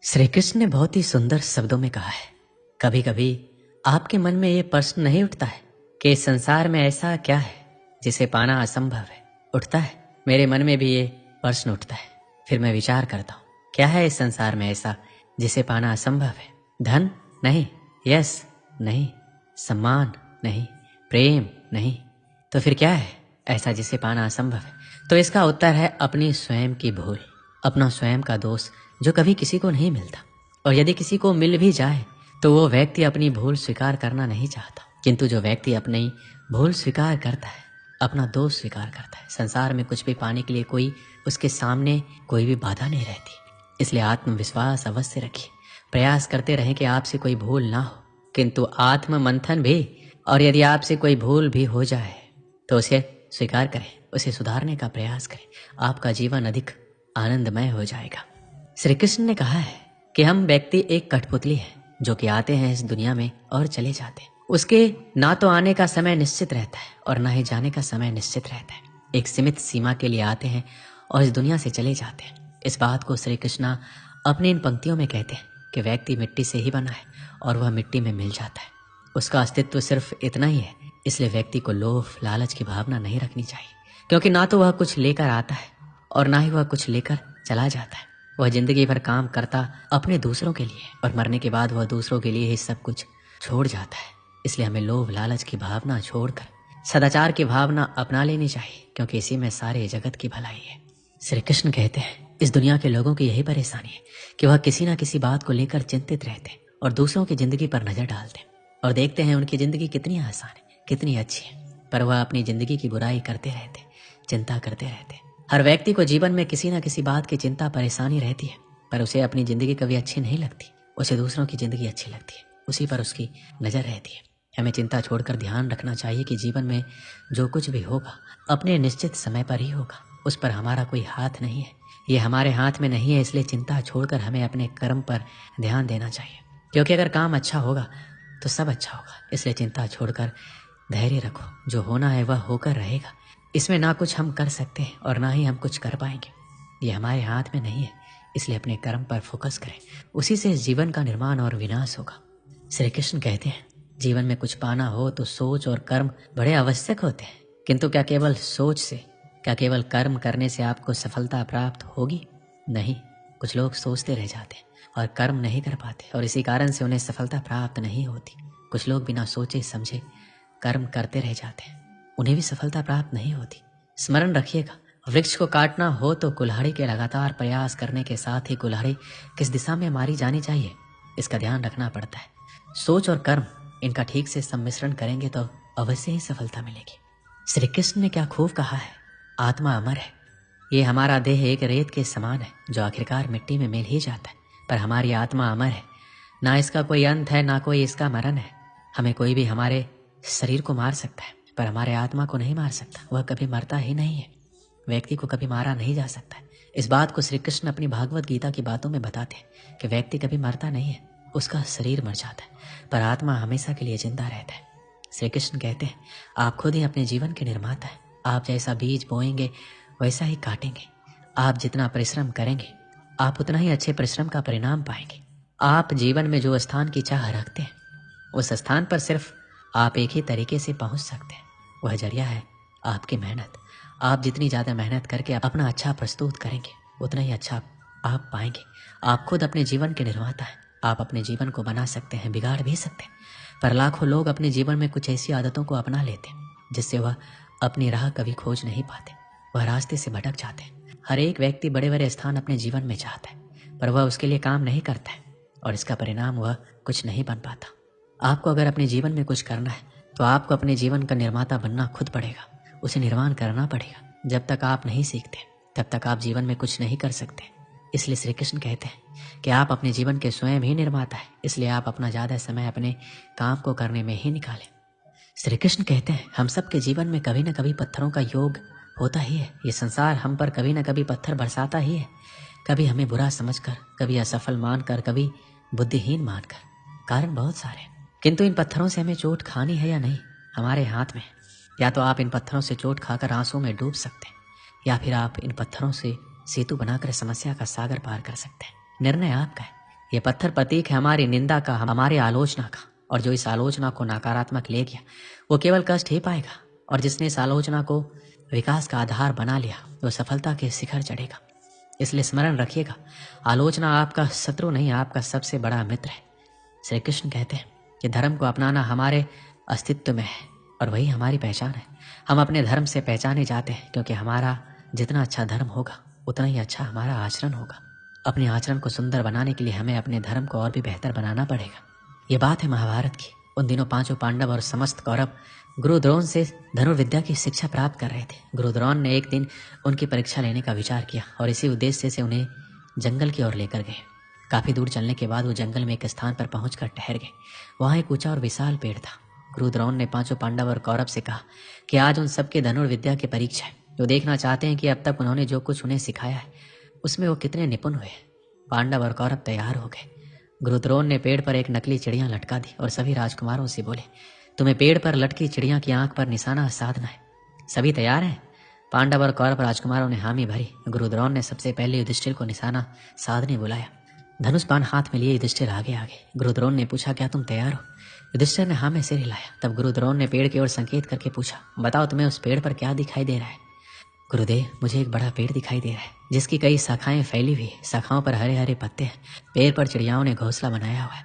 श्री कृष्ण ने बहुत ही सुंदर शब्दों में कहा है, कभी कभी आपके मन में ये प्रश्न नहीं उठता है कि इस संसार में ऐसा क्या है जिसे पाना असंभव है। उठता है, मेरे मन में भी ये प्रश्न उठता है। फिर मैं विचार करता हूँ, क्या है इस संसार में ऐसा जिसे पाना असंभव है। धन नहीं, यश नहीं, सम्मान नहीं, प्रेम नहीं, तो फिर क्या है ऐसा जिसे पाना असंभव है। तो इसका उत्तर है अपनी स्वयं की भूल, अपना स्वयं का दोष जो कभी किसी को नहीं मिलता, और यदि किसी को मिल भी जाए तो वो व्यक्ति अपनी भूल स्वीकार करना नहीं चाहता। किंतु जो व्यक्ति अपनी भूल स्वीकार करता है, अपना दोष स्वीकार करता है, संसार में कुछ भी पाने के लिए कोई उसके सामने कोई भी बाधा नहीं रहती। इसलिए आत्मविश्वास अवश्य रखिए, प्रयास करते रहें कि आपसे कोई भूल ना हो, किंतु आत्म मंथन भी, और यदि आपसे कोई भूल भी हो जाए तो उसे स्वीकार करें, उसे सुधारने का प्रयास करें। आपका जीवन अधिक आनंदमय हो जाएगा। श्री कृष्ण ने कहा है कि हम व्यक्ति एक कठपुतली है जो कि आते हैं इस दुनिया में और चले जाते हैं। उसके ना तो आने का समय निश्चित रहता है और ना ही जाने का समय निश्चित रहता है। एक सीमित सीमा के लिए आते हैं और इस दुनिया से चले जाते हैं। इस बात को श्री कृष्णा अपनी इन पंक्तियों में कहते हैं कि व्यक्ति मिट्टी से ही बना है और वह मिट्टी में मिल जाता है। उसका अस्तित्व सिर्फ इतना ही है। इसलिए व्यक्ति को लोभ लालच की भावना नहीं रखनी चाहिए, क्योंकि ना तो वह कुछ लेकर आता है और ना ही वह कुछ लेकर चला जाता है। वह जिंदगी भर काम करता अपने दूसरों के लिए, और मरने के बाद वह दूसरों के लिए ही सब कुछ छोड़ जाता है। इसलिए हमें लोभ लालच की भावना छोड़कर सदाचार की भावना अपना लेनी चाहिए, क्योंकि इसी में सारे जगत की भलाई है। श्री कृष्ण कहते हैं इस दुनिया के लोगों की यही परेशानी है कि वह किसी न किसी बात को लेकर चिंतित रहते हैं और दूसरों की जिंदगी पर नजर डालते हैं और देखते हैं उनकी जिंदगी कितनी आसान है, कितनी अच्छी है, पर वह अपनी जिंदगी की बुराई करते रहते, चिंता करते रहते। हर व्यक्ति को जीवन में किसी न किसी बात की चिंता परेशानी रहती है, पर उसे अपनी जिंदगी कभी अच्छी नहीं लगती। उसे दूसरों की जिंदगी अच्छी लगती है, उसी पर उसकी नजर रहती है। हमें चिंता छोड़कर ध्यान रखना चाहिए कि जीवन में जो कुछ भी होगा अपने निश्चित समय पर ही होगा। उस पर हमारा कोई हाथ नहीं है, ये हमारे हाथ में नहीं है। इसलिए चिंता छोड़कर हमें अपने कर्म पर ध्यान देना चाहिए, क्योंकि अगर काम अच्छा होगा तो सब अच्छा होगा। इसलिए चिंता छोड़कर धैर्य रखो, जो होना है वह होकर रहेगा। इसमें ना कुछ हम कर सकते हैं और ना ही हम कुछ कर पाएंगे, ये हमारे हाथ में नहीं है। इसलिए अपने कर्म पर फोकस करें, उसी से जीवन का निर्माण और विनाश होगा। श्री कृष्ण कहते हैं जीवन में कुछ पाना हो तो सोच और कर्म बड़े आवश्यक होते हैं, किंतु क्या केवल सोच से, क्या केवल कर्म करने से आपको सफलता प्राप्त होगी? नहीं। कुछ लोग सोचते रह जाते हैं और कर्म नहीं कर पाते, और इसी कारण से उन्हें सफलता प्राप्त नहीं होती। कुछ लोग बिना सोचे समझे कर्म करते रह जाते हैं, उन्हें भी सफलता प्राप्त नहीं होती। स्मरण रखिएगा, वृक्ष को काटना हो तो कुल्हाड़ी के लगातार प्रयास करने के साथ ही कुल्हाड़ी किस दिशा में मारी जानी चाहिए, इसका ध्यान रखना पड़ता है। सोच और कर्म, इनका ठीक से सम्मिश्रण करेंगे तो अवश्य ही सफलता मिलेगी। श्री कृष्ण ने क्या खूब कहा है, आत्मा अमर है। ये हमारा देह एक रेत के समान है जो आखिरकार मिट्टी में मिल ही जाता है, पर हमारी आत्मा अमर है। ना इसका कोई अंत है, ना कोई इसका मरण है। हमें कोई भी हमारे शरीर को मार सकता है, पर हमारे आत्मा को नहीं मार सकता। वह कभी मरता ही नहीं है। व्यक्ति को कभी मारा नहीं जा सकता है। इस बात को श्री कृष्ण अपनी भागवत गीता की बातों में बताते हैं कि व्यक्ति कभी मरता नहीं है, उसका शरीर मर जाता है, पर आत्मा हमेशा के लिए जिंदा रहता है। श्री कृष्ण कहते हैं आप खुद ही अपने जीवन के निर्माता है। आप जैसा बीज बोएंगे वैसा ही काटेंगे। आप जितना परिश्रम करेंगे आप उतना ही अच्छे परिश्रम का परिणाम पाएंगे। आप जीवन में जो स्थान की चाह रखते हैं उस स्थान पर सिर्फ आप एक ही तरीके से पहुंच सकते हैं, वह जरिया है आपकी मेहनत। आप जितनी ज़्यादा मेहनत करके अपना अच्छा प्रस्तुत करेंगे उतना ही अच्छा आप पाएंगे। आप खुद अपने जीवन के निर्माता हैं। आप अपने जीवन को बना सकते हैं, बिगाड़ भी सकते हैं, पर लाखों लोग अपने जीवन में कुछ ऐसी आदतों को अपना लेते हैं जिससे वह अपनी राह कभी खोज नहीं पाते, वह रास्ते से भटक जाते हैं। हर एक व्यक्ति बड़े बड़े स्थान अपने जीवन में चाहता है, पर वह उसके लिए काम नहीं करता है और इसका परिणाम वह कुछ नहीं बन पाता। आपको अगर अपने जीवन में कुछ करना है तो आपको अपने जीवन का निर्माता बनना खुद पड़ेगा, उसे निर्माण करना पड़ेगा। जब तक आप नहीं सीखते तब तक आप जीवन में कुछ नहीं कर सकते। इसलिए श्री कृष्ण कहते हैं कि आप अपने जीवन के स्वयं ही निर्माता है। इसलिए आप अपना ज़्यादा समय अपने काम को करने में ही निकालें। श्री कृष्ण कहते हैं हम सब के जीवन में कभी न कभी पत्थरों का योग होता ही है। ये संसार हम पर कभी न कभी पत्थर बरसाता ही है, कभी हमें बुरा समझकर, कभी असफल मानकर, कभी बुद्धिहीन मानकर। कारण बहुत सारे, किंतु इन पत्थरों से हमें चोट खानी है या नहीं हमारे हाथ में। या तो आप इन पत्थरों से चोट खाकर आंसू में डूब सकते हैं, या फिर आप इन पत्थरों से सेतु बनाकर समस्या का सागर पार कर सकते हैं। निर्णय आपका है। ये पत्थर प्रतीक है हमारी निंदा का, हमारे आलोचना का, और जो इस आलोचना को नकारात्मक ले गया वो केवल कष्ट ही पाएगा, और जिसने इस आलोचना को विकास का आधार बना लिया वो सफलता के शिखर चढ़ेगा। इसलिए स्मरण रखिएगा, आलोचना आपका शत्रु नहीं, आपका सबसे बड़ा मित्र है। श्री कृष्ण कहते हैं कि धर्म को अपनाना हमारे अस्तित्व में है और वही हमारी पहचान है। हम अपने धर्म से पहचाने जाते हैं, क्योंकि हमारा जितना अच्छा धर्म होगा उतना ही अच्छा हमारा आचरण होगा। अपने आचरण को सुंदर बनाने के लिए हमें अपने धर्म को और भी बेहतर बनाना पड़ेगा। ये बात है महाभारत की। उन दिनों 5 पांडव और समस्त कौरव गुरु द्रोण से धनुर्विद्या की शिक्षा प्राप्त कर रहे थे। गुरु द्रोण ने एक दिन उनकी परीक्षा लेने का विचार किया और इसी उद्देश्य से उन्हें जंगल की ओर लेकर गए। काफी दूर चलने के बाद वो जंगल में एक स्थान पर पहुंचकर ठहर गए। वहां एक ऊंचा और विशाल पेड़ था। गुरु द्रोण ने 5 पांडव और कौरव से कहा कि आज उन सबके धनुर्विद्या की परीक्षा है। वो देखना चाहते हैं कि अब तक उन्होंने जो कुछ उन्हें सिखाया है उसमें वो कितने निपुण हुए। पांडव और कौरव तैयार हो गए। गुरु द्रोण ने पेड़ पर एक नकली चिड़िया लटका दी और सभी राजकुमारों से बोले, तुम्हें पेड़ पर लटकी चिड़िया की आंख पर निशाना साधना है। सभी तैयार हैं? पांडव और कौरव राजकुमारों ने हामी भरी। गुरु द्रोण ने सबसे पहले युधिष्ठिर को निशाना साधने बुलाया। धनुष बाण हाथ में लिए युधिष्ठिर आगे आगे। गुरु द्रोण ने पूछा, क्या तुम तैयार हो? युधिष्ठिर ने हाँ में सिर हिलाया। तब गुरु द्रोण ने पेड़ की ओर संकेत करके पूछा, बताओ तुम्हें उस पेड़ पर क्या दिखाई दे रहा है? गुरुदेव, मुझे एक बड़ा पेड़ दिखाई दे रहा है जिसकी कई शाखाएं फैली हुई, शाखाओं पर हरे हरे पत्ते हैं। पेड़ पर चिड़ियाओं ने घोंसला बनाया हुआ है।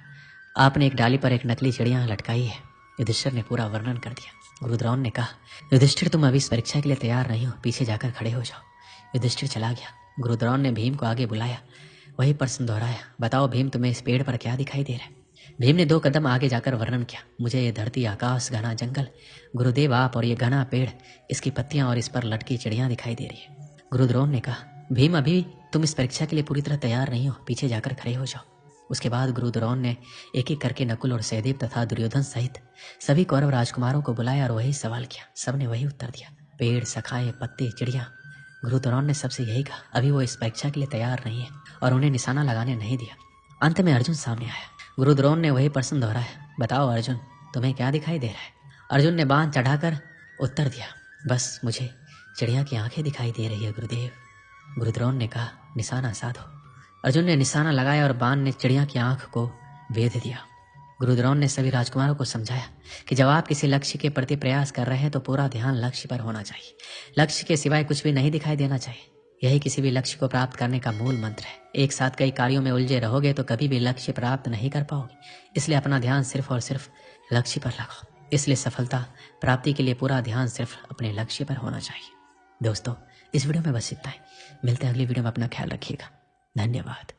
आपने एक डाली पर एक नकली चिड़िया लटकाई है। युधिष्ठिर ने पूरा वर्णन कर दिया। गुरु द्रोण ने कहा, युधिष्ठिर तुम अभी इस परीक्षा के लिए तैयार नहीं हो, पीछे जाकर खड़े हो जाओ। युधिष्ठिर चला गया। गुरु द्रोण ने भीम को आगे बुलाया। वही प्रश्न दोहराया, बताओ भीम, तुम्हें इस पेड़ पर क्या दिखाई दे रहा है? भीम ने 2 कदम आगे जाकर वर्णन किया, मुझे ये धरती, आकाश, घना जंगल, गुरुदेव आप और ये घना पेड़, इसकी पत्तियां और इस पर लटकी चिड़ियां दिखाई दे रही है। गुरु द्रोण ने कहा, भीम अभी तुम इस परीक्षा के लिए पूरी तरह तैयार नहीं हो, पीछे जाकर खड़े हो जाओ। उसके बाद गुरु द्रोण ने एक एक करके नकुल और सहदेव तथा दुर्योधन सहित सभी कौरव राजकुमारों को बुलाया और वही सवाल किया। सबने वही उत्तर दिया, पेड़, शाखाएं, पत्ते, चिड़िया। गुरु द्रोण ने सबसे यही कहा, अभी वो इस परीक्षा के लिए तैयार नहीं है और उन्हें निशाना लगाने नहीं दिया। अंत में अर्जुन सामने आया। गुरु द्रोण ने वही प्रश्न दोहराया, बताओ अर्जुन, तुम्हें क्या दिखाई दे रहा है? अर्जुन ने बाण चढ़ाकर उत्तर दिया, बस मुझे चिड़िया की आंखें दिखाई दे रही है गुरुदेव। गुरु द्रोण ने कहा, निशाना साधो। अर्जुन ने निशाना लगाया और बाण ने चिड़िया की आंख को भेद दिया। गुरु द्रोण ने सभी राजकुमारों को समझाया कि जब आप किसी लक्ष्य के प्रति प्रयास कर रहे हैं तो पूरा ध्यान लक्ष्य पर होना चाहिए। लक्ष्य के सिवाय कुछ भी नहीं दिखाई देना चाहिए। यही किसी भी लक्ष्य को प्राप्त करने का मूल मंत्र है। एक साथ कई कार्यों में उलझे रहोगे तो कभी भी लक्ष्य प्राप्त नहीं कर पाओगे। इसलिए अपना ध्यान सिर्फ और सिर्फ लक्ष्य पर लगाओ। इसलिए सफलता प्राप्ति के लिए पूरा ध्यान सिर्फ अपने लक्ष्य पर होना चाहिए। दोस्तों, इस वीडियो में बस इतना ही। मिलते हैं अगली वीडियो में। अपना ख्याल रखिएगा। धन्यवाद।